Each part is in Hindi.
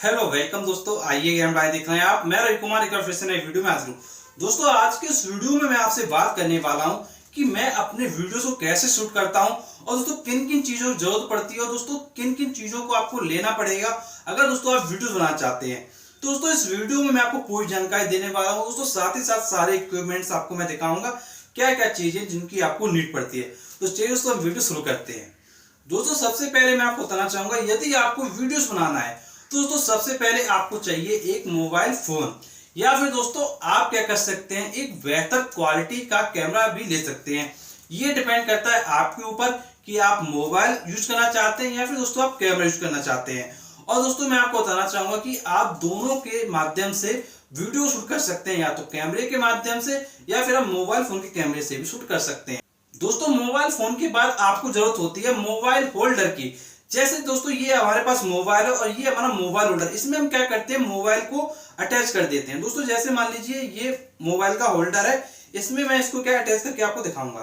हेलो वेलकम दोस्तों, आइए गेम राय देख रहे हैं आप। मैं रवि कुमार एक बार फिर से नई वीडियो में हाजिर हूँ। दोस्तों आज के इस वीडियो में मैं आपसे बात करने वाला हूँ कि मैं अपने वीडियोस को कैसे शूट करता हूँ और दोस्तों किन किन चीजों की जरूरत पड़ती है और दोस्तों किन किन चीजों को आपको लेना पड़ेगा अगर दोस्तों आप वीडियोस बनाना चाहते हैं। तो दोस्तों इस वीडियो में मैं आपको पूरी जानकारी देने वाला हूँ दोस्तों, साथ ही साथ सारे इक्विपमेंट्स आपको मैं दिखाऊंगा क्या क्या चीजें जिनकी आपको नीड पड़ती है। तो चलिए दोस्तों हम वीडियो शुरू करते हैं। दोस्तों सबसे पहले मैं आपको बताना चाहूंगा, यदि आपको वीडियोस बनाना है तो दोस्तों सबसे पहले आपको चाहिए एक मोबाइल फोन, या फिर दोस्तों आप क्या कर सकते हैं, एक बेहतर क्वालिटी का कैमरा भी ले सकते हैं। ये डिपेंड करता है आपके ऊपर कि आप मोबाइल यूज करना चाहते हैं या फिर दोस्तों आप कैमरा यूज करना चाहते हैं। और दोस्तों मैं आपको बताना चाहूंगा कि आप दोनों के माध्यम से वीडियो शूट कर सकते हैं, या तो कैमरे के माध्यम से या फिर आप मोबाइल फोन के कैमरे से भी शूट कर सकते हैं। दोस्तों मोबाइल फोन के बाद आपको जरूरत होती है मोबाइल होल्डर की। जैसे दोस्तों ये हमारे पास मोबाइल है और ये हमारा मोबाइल होल्डर, इसमें हम क्या करते हैं, मोबाइल को अटैच कर देते हैं। दोस्तों जैसे मान लीजिए ये मोबाइल का होल्डर है, इसमें मैं इसको क्या अटैच करके आपको दिखाऊंगा।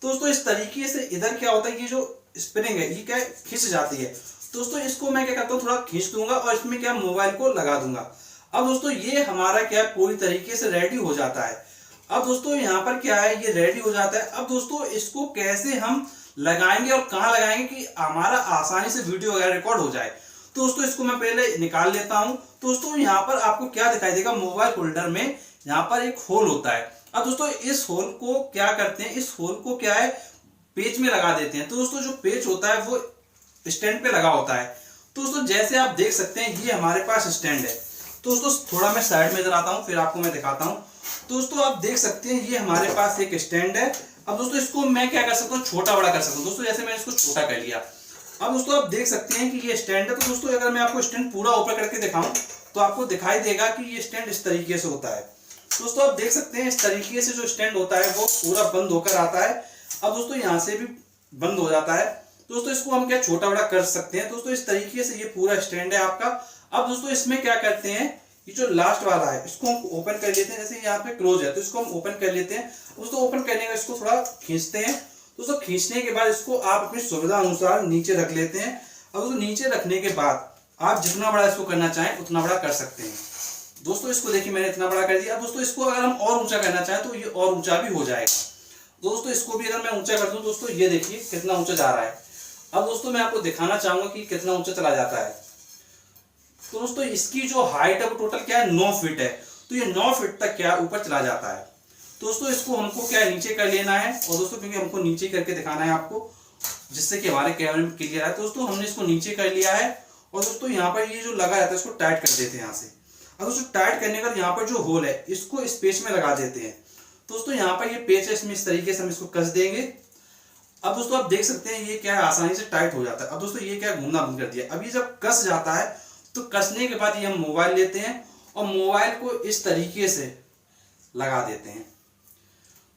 तो दोस्तों इस तरीके से इधर क्या होता है, ये जो स्प्रिंग है ये क्या खिंच जाती है। दोस्तों इसको मैं क्या करता हूँ, थोड़ा खींच दूंगा और इसमें क्या मोबाइल को लगा दूंगा। अब दोस्तों ये हमारा क्या पूरी तरीके से रेडी हो जाता है। अब दोस्तों यहाँ पर क्या है, ये रेडी हो जाता है। अब दोस्तों इसको कैसे हम लगाएंगे और कहाँ लगाएंगे कि हमारा आसानी से वीडियो वगैरह रिकॉर्ड हो जाए। तो दोस्तों इसको मैं पहले निकाल लेता हूँ। दोस्तों यहाँ पर आपको क्या दिखाई देगा, मोबाइल होल्डर में यहाँ पर एक होल होता है। अब दोस्तों इस होल को क्या करते हैं, इस होल को क्या है पेज में लगा देते हैं। तो दोस्तों जो पेज होता है वो स्टैंड पे लगा होता है। तो दोस्तों जैसे आप देख सकते हैं ये हमारे पास स्टैंड है। तो दोस्तों थोड़ा मैं साइड में इधर आता हूँ फिर आपको मैं दिखाता हूँ। दोस्तों आप देख सकते हैं ये हमारे पास एक स्टैंड है। अब दोस्तों इसको मैं क्या कर सकता हूँ, छोटा बड़ा कर सकता हूँ। दोस्तों जैसे मैंने इसको छोटा कर लिया। अब दोस्तों आप देख सकते हैं कि ये स्टैंड है। तो दोस्तों अगर मैं आपको स्टैंड पूरा ऊपर करके दिखाऊं तो आपको दिखाई देगा कि ये स्टैंड इस तरीके से होता है। दोस्तों आप देख सकते हैं इस तरीके से जो स्टैंड होता है वो पूरा बंद होकर आता है। अब दोस्तों यहाँ से भी बंद हो जाता है। दोस्तों इसको हम क्या छोटा बड़ा कर सकते हैं। दोस्तों इस तरीके से ये पूरा स्टैंड है आपका। अब दोस्तों इसमें क्या करते हैं, ये जो लास्ट वाला है इसको हम ओपन कर लेते हैं। जैसे यहाँ पे क्लोज है तो इसको हम ओपन कर लेते हैं। दोस्तों ओपन करने का इसको थोड़ा खींचते हैं। दोस्तों खींचने के बाद इसको आप अपनी सुविधा अनुसार नीचे रख लेते हैं। अब दोस्तों नीचे रखने के बाद आप जितना बड़ा इसको करना चाहें उतना बड़ा कर सकते हैं। दोस्तों इसको देखिए मैंने इतना बड़ा कर दिया। अब दोस्तों इसको अगर हम और ऊंचा करना चाहें तो ये और ऊंचा भी हो जाएगा। दोस्तों इसको भी अगर मैं ऊंचा कर दूं, दोस्तों ये देखिए कितना ऊंचा जा रहा है। अब दोस्तों मैं आपको दिखाना चाहूंगा कि कितना ऊंचा चला जाता है। तो दोस्तों इसकी जो हाइट है वो टोटल क्या है 9 फीट है। तो ये 9 फीट तक क्या ऊपर चला जाता है। दोस्तों इसको हमको क्या नीचे कर लेना है। और दोस्तों क्योंकि हमको नीचे करके दिखाना है आपको, जिससे कि हमारे कैमरे में क्लियर है। तो दोस्तों हमने इसको नीचे कर लिया है। और दोस्तों यहाँ पर ये जो लगा रहता है इसको टाइट कर देते हैं यहाँ से। अब दोस्तों टाइट करने का यहाँ पर जो होल है इसको इस पेच में लगा देते हैं। दोस्तों यहाँ पर ये पेच है, इसमें इस तरीके से हम इसको कस देंगे। अब दोस्तों आप देख सकते हैं ये क्या है आसानी से टाइट हो जाता है। अब दोस्तों ये क्या घूमना बंद कर दिया। अब ये जब कस जाता है तो कसने के बाद ये हम मोबाइल लेते हैं और मोबाइल को इस तरीके से लगा देते हैं।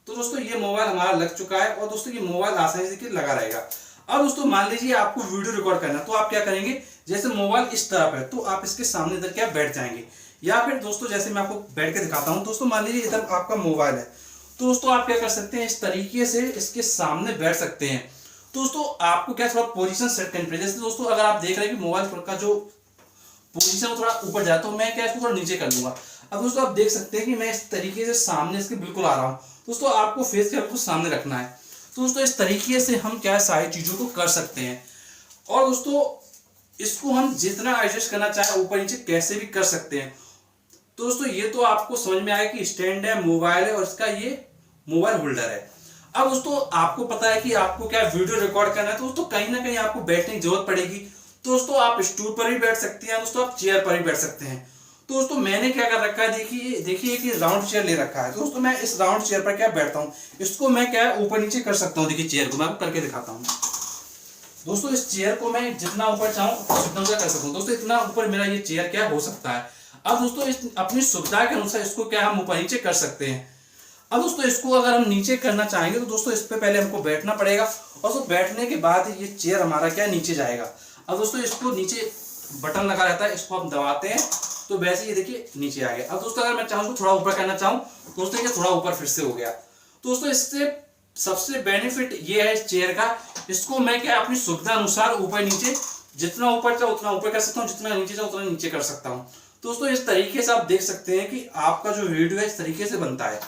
तो दोस्तों ये मोबाइल हमारा लग चुका है और दोस्तों ये मोबाइल आसानी से लगा रहेगा। अब दोस्तों मान लीजिए आपको वीडियो रिकॉर्ड करना है तो आप क्या करेंगे, जैसे मोबाइल इस तरफ है तो आप इसके सामने इधर क्या बैठ जाएंगे, या फिर दोस्तों जैसे मैं आपको बैठ के दिखाता हूँ। दोस्तों मान लीजिए इधर आपका मोबाइल है तो दोस्तों आप क्या कर सकते हैं, इस तरीके से इसके सामने बैठ सकते हैं। दोस्तों आपको क्या थोड़ा पोजीशन सेट करनी पड़ेगी। जैसे दोस्तों अगर आप देख रहे हैं कि मोबाइल का जो पोजीशन थोड़ा ऊपर जाए तो मैं क्या इसको थोड़ा नीचे कर लूंगा। अब दोस्तों आप देख सकते हैं कि मैं इस तरीके से सामने इसके बिल्कुल आ रहा हूँ। दोस्तों आपको फेस के बिल्कुल सामने रखना है। तो दोस्तों इस तरीके से हम क्या सारी चीजों को कर सकते हैं। और दोस्तों इसको हम जितना एडजस्ट करना चाहे ऊपर नीचे कैसे भी कर सकते हैं। तो दोस्तों ये तो आपको समझ में आया कि स्टैंड है, मोबाइल है और इसका ये मोबाइल होल्डर है। अब दोस्तों आपको पता है कि आपको क्या वीडियो रिकॉर्ड करना है तो दोस्तों कहीं ना कहीं आपको बैठने की जरूरत पड़ेगी। तो दोस्तों आप स्टूल पर भी बैठ सकते हैं, दोस्तों आप चेयर पर भी बैठ सकते हैं। तो दोस्तों मैंने क्या कर रखा है, देखिए कि राउंड चेयर ले रखा है। तो दोस्तों मैं इस राउंड चेयर पर क्या बैठता हूँ, इसको मैं क्या ऊपर नीचे कर सकता हूँ। देखिए चेयर को मैं आपको करके दिखाता हूँ। दोस्तों इस चेयर को मैं जितना ऊपर चाहूँ उतना ऊपर कर सकता हूँ। दोस्तों इतना ऊपर मेरा ये चेयर क्या हो सकता है। अब दोस्तों अपनी सुविधा के अनुसार इसको क्या हम ऊपर नीचे कर सकते हैं। अब दोस्तों इसको अगर हम नीचे करना चाहेंगे तो दोस्तों इस पे पहले हमको बैठना पड़ेगा और तो बैठने के बाद ये चेयर हमारा क्या नीचे जाएगा। अब दोस्तों इसको नीचे बटन लगा रहता है, इसको हम दबाते हैं तो वैसे ये देखिए नीचे आ गया। अब दोस्तों अगर मैं चाहूँ थोड़ा ऊपर करना चाहूँ तो दोस्तों ये थोड़ा ऊपर फिर से हो गया। तो दोस्तों इससे सबसे बेनिफिट ये है इस चेयर का, इसको मैं क्या अपनी सुविधा अनुसार ऊपर नीचे जितना ऊपर चाहे उतना ऊपर कर सकता हूँ, जितना नीचे चाहे उतना नीचे कर सकता हूँ। दोस्तों इस तरीके से आप देख सकते हैं कि आपका जो वीडियो है इस तरीके से बनता है।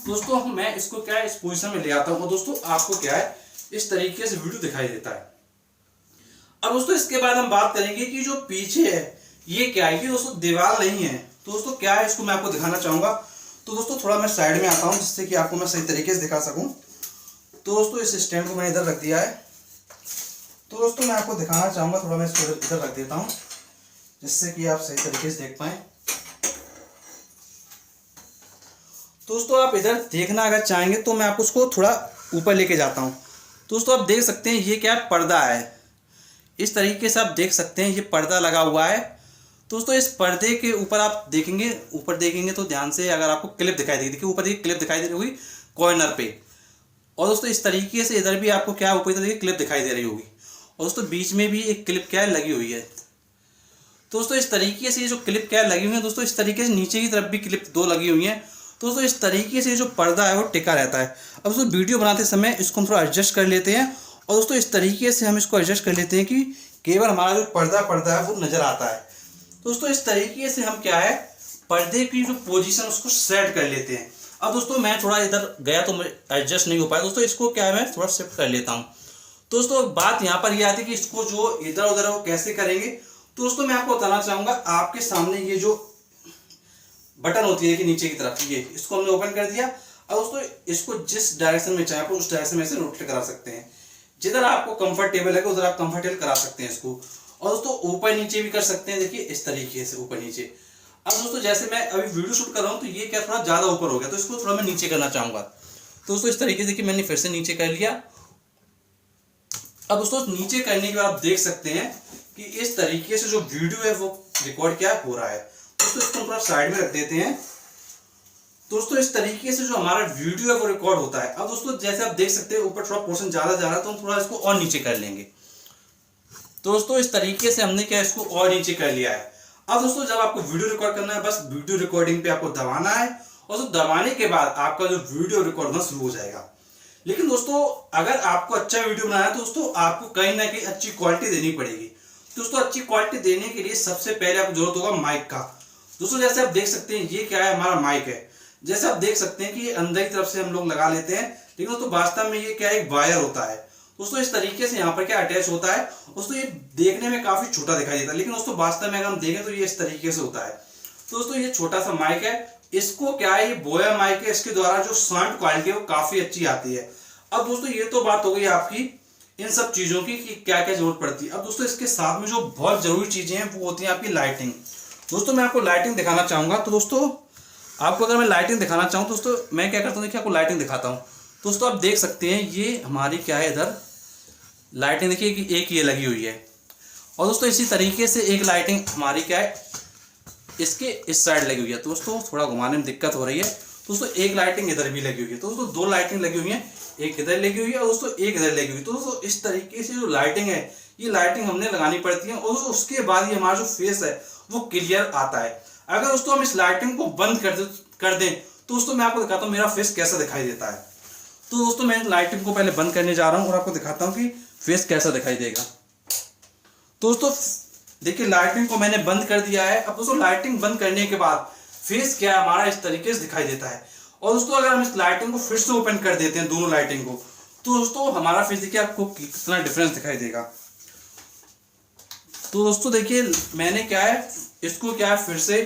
दोस्तों मैं इसको क्या है इस पोजीशन में ले आता हूँ और दोस्तों आपको क्या है इस तरीके से वीडियो दिखाई देता है। अब दोस्तों इसके बाद हम बात करेंगे कि जो पीछे है ये क्या है, कि दोस्तों दीवार नहीं है। तो दोस्तों क्या है इसको मैं आपको दिखाना चाहूंगा। तो दोस्तों थोड़ा मैं साइड में आता हूँ जिससे कि आपको मैं सही तरीके से दिखा सकूं। तो दोस्तों इस स्टैंड को मैंने इधर रख दिया है। तो दोस्तों मैं आपको दिखाना चाहूंगा, थोड़ा मैं इसको इधर रख देता हूँ जिससे कि आप सही तरीके से देख पाए। दोस्तों आप इधर देखना अगर चाहेंगे तो मैं आपको उसको थोड़ा ऊपर लेके जाता हूँ। दोस्तों आप देख सकते हैं ये क्या है, पर्दा है। इस तरीके से आप देख सकते हैं ये पर्दा लगा हुआ है। दोस्तों इस पर्दे के ऊपर आप देखेंगे, ऊपर देखेंगे तो ध्यान से अगर आपको क्लिप दिखाई देगी, देखिए ऊपर देखिए क्लिप दिखाई दे रही होगी कॉर्नर पे। और दोस्तों इस तरीके से इधर भी आपको क्या ऊपर देखिए क्लिप दिखाई दे रही होगी। और दोस्तों बीच में भी एक क्लिप क्या है लगी हुई है। दोस्तों इस तरीके से ये जो क्लिप क्या है लगी हुई है, दोस्तों इस तरीके से नीचे की तरफ भी क्लिप दो लगी हुई हैं। दोस्तों इस तरीके से जो पर्दा है वो टिका रहता है। अब दोस्तों वीडियो बनाते समय इसको हम थोड़ा एडजस्ट कर लेते हैं और दोस्तों इस तरीके से हम इसको एडजस्ट कर लेते हैं कि केवल हमारा जो पर्दा है वो नजर आता है। दोस्तों इस तरीके से हम क्या है पर्दे की जो पोजीशन उसको सेट कर लेते हैं। अब दोस्तों मैं थोड़ा इधर गया तो एडजस्ट नहीं हो पाया। दोस्तों इसको क्या है मैं थोड़ा शिफ्ट कर लेता हूँ। दोस्तों बात यहाँ पर ये आती है कि इसको जो इधर उधर वो कैसे करेंगे। तो दोस्तों मैं आपको बताना चाहूंगा, आपके सामने ये जो बटन होती है कि नीचे की तरफ ये इसको हमने ओपन कर दिया। अब दोस्तों इसको जिस डायरेक्शन में चाहे उस डायरेक्शन में से रोटेट करा सकते हैं। जिधर आपको कंफर्टेबल है उधर आप कंफर्टेबल करा सकते हैं इसको। और दोस्तों ऊपर नीचे भी कर सकते हैं, देखिए इस तरीके से ऊपर नीचे। अब दोस्तों जैसे मैं अभी वीडियो शूट कर रहा हूँ तो ये क्या थोड़ा ज्यादा ऊपर हो गया, तो इसको थोड़ा मैं नीचे करना चाहूंगा। तो दोस्तों इस तरीके से देखिए मैंने फिर से नीचे कर लिया। अब दोस्तों नीचे करने के बाद आप देख सकते हैं कि इस तरीके से जो वीडियो है वो रिकॉर्ड क्या हो रहा है। दोस्तों इसको थोड़ा साइड में रख देते हैं। दोस्तों इस तरीके से जो हमारा वीडियो है वो रिकॉर्ड होता है। अब दोस्तों जैसे आप देख सकते हैं ऊपर थोड़ा पोर्शन ज्यादा जा रहा है तो हम थोड़ा इसको और नीचे कर लेंगे। दोस्तों इस तरीके से हमने क्या इसको और नीचे कर लिया है। अब दोस्तों जब आपको वीडियो रिकॉर्ड करना है बस वीडियो रिकॉर्डिंग पे आपको दबाना है और तो दबाने के बाद आपका जो वीडियो रिकॉर्ड होना शुरू हो जाएगा। लेकिन दोस्तों अगर आपको अच्छा वीडियो बनाना है तो दोस्तों आपको कहीं ना कहीं अच्छी क्वालिटी देनी पड़ेगी। दोस्तों अच्छी क्वालिटी देने के लिए सबसे पहले आपको जरूरत होगा माइक का। दोस्तों जैसे आप देख सकते हैं ये क्या है हमारा माइक है। जैसे आप देख सकते हैं कि ये अंदर की तरफ से हम लोग लगा लेते हैं, लेकिन दोस्तों वास्तव में ये क्या एक वायर होता है। दोस्तों इस तरीके से यहाँ पर क्या अटैच होता है। दोस्तों ये देखने में काफी छोटा दिखाई देता है, लेकिन दोस्तों वास्तव में अगर हम देखें तो ये इस तरीके से होता है। तो दोस्तों ये छोटा सा माइक है, इसको क्या है ये बोया माइक है, इसके द्वारा जो साउंड क्वालिटी है वो काफी अच्छी आती है। अब दोस्तों ये तो बात हो गई आपकी इन सब चीजों की कि क्या क्या जरूरत पड़ती है। अब दोस्तों इसके साथ में जो बहुत जरूरी चीजें हैं वो होती है आपकी लाइटिंग। दोस्तों मैं आपको लाइटिंग दिखाना चाहूंगा। तो दोस्तों आपको अगर मैं लाइटिंग दिखाना चाहूँ तो दोस्तों मैं क्या करता हूँ, देखिए आपको लाइटिंग दिखाता हूँ। दोस्तों आप देख सकते हैं ये हमारी क्या है इधर लाइटिंग देखिए कि एक ये लगी हुई है। और दोस्तों इसी तरीके से एक लाइटिंग हमारी क्या है इसके इस साइड लगी हुई है। दोस्तों थोड़ा घुमाने में दिक्कत हो रही है। दोस्तों एक लाइटिंग इधर भी लगी हुई है। तो दोस्तों दो लाइटिंग लगी हुई है, एक इधर लगी हुई है और दोस्तों एक इधर लगी हुई है। तो दोस्तों इस तरीके से जो लाइटिंग है ये लाइटिंग हमने लगानी पड़ती है और उसके बाद ही हमारा जो फेस है वो क्लियर आता है। अगर दोस्तों हम इस लाइटिंग को बंद कर दें तो दोस्तों मैं आपको दिखाता हूँ मेरा फेस कैसा दिखाई देता है। तो दोस्तों मैं लाइटिंग को पहले बंद करने जा रहा हूँ और आपको दिखाता हूँ कि फेस कैसा दिखाई देगा। दोस्तों देखिए लाइटिंग को मैंने बंद कर दिया है। अब दोस्तों लाइटिंग बंद करने के बाद फेस क्या है हमारा इस तरीके से दिखाई देता है। और दोस्तों अगर हम इस लाइटिंग को फिर से ओपन कर देते हैं दोनों लाइटिंग को तो दोस्तों हमारा फेस देखिए आपको कितना डिफरेंस दिखाई देगा। तो दोस्तों देखिए मैंने क्या है इसको क्या है फिर से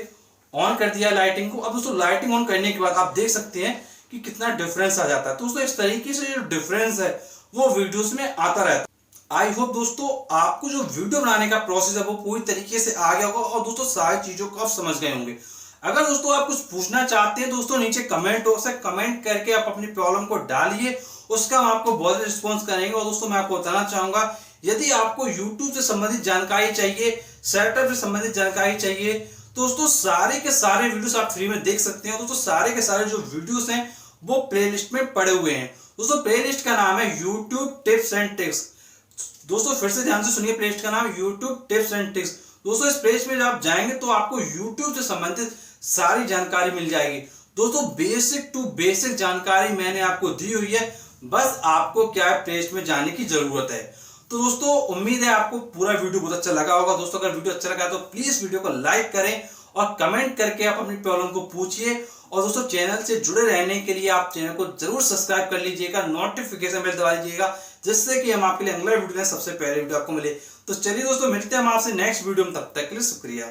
ऑन कर दिया लाइटिंग को। अब दोस्तों लाइटिंग ऑन करने के बाद आप देख सकते हैं कि कितना डिफरेंस आ जाता है। तो दोस्तों इस तरीके से जो डिफरेंस है वो वीडियोस में आता रहता है। आई होप दोस्तों आपको जो वीडियो बनाने का प्रोसेस है वो पूरी तरीके से आ गया होगा और दोस्तों सारी चीजों को आप समझ गए होंगे। अगर दोस्तों आप कुछ पूछना चाहते हैं दोस्तों नीचे कमेंट बॉक्स है, कमेंट करके आप अपनी प्रॉब्लम को डालिए, उसका हम आपको बहुत रिस्पॉन्स करेंगे। और दोस्तों मैं आपको बताना चाहूंगा यदि आपको YouTube से संबंधित जानकारी चाहिए, सेटअप से संबंधित जानकारी चाहिए तो दोस्तों सारे के सारे वीडियोस आप फ्री में देख सकते हैं। दोस्तों सारे के सारे जो वीडियोस हैं वो प्लेलिस्ट में पड़े हुए हैं। दोस्तों प्लेलिस्ट का नाम है YouTube टिप्स एंड ट्रिक्स। दोस्तों फिर से ध्यान से सुनिए, प्लेलिस्ट का नाम YouTube टिप्स एंड ट्रिक्स। दोस्तों इस प्लेलिस्ट में जब आप जाएंगे तो आपको YouTube से संबंधित सारी जानकारी मिल जाएगी। दोस्तों बेसिक टू बेसिक जानकारी मैंने आपको दी हुई है, बस आपको क्या है प्लेलिस्ट में जाने की जरूरत है। तो दोस्तों उम्मीद है आपको पूरा वीडियो बहुत अच्छा लगा होगा। दोस्तों अगर वीडियो अच्छा लगा तो प्लीज वीडियो को लाइक करें और कमेंट करके आप अपनी प्रॉब्लम को पूछिए। और दोस्तों चैनल से जुड़े रहने के लिए आप चैनल को जरूर सब्सक्राइब कर लीजिएगा, नोटिफिकेशन बेल दबा लीजिएगा, जिससे कि हम आपके लिए अगला वीडियो सबसे पहले वीडियो आपको मिले। तो चलिए दोस्तों मिलते हैं हम आपसे नेक्स्ट वीडियो में, तब तक के लिए शुक्रिया।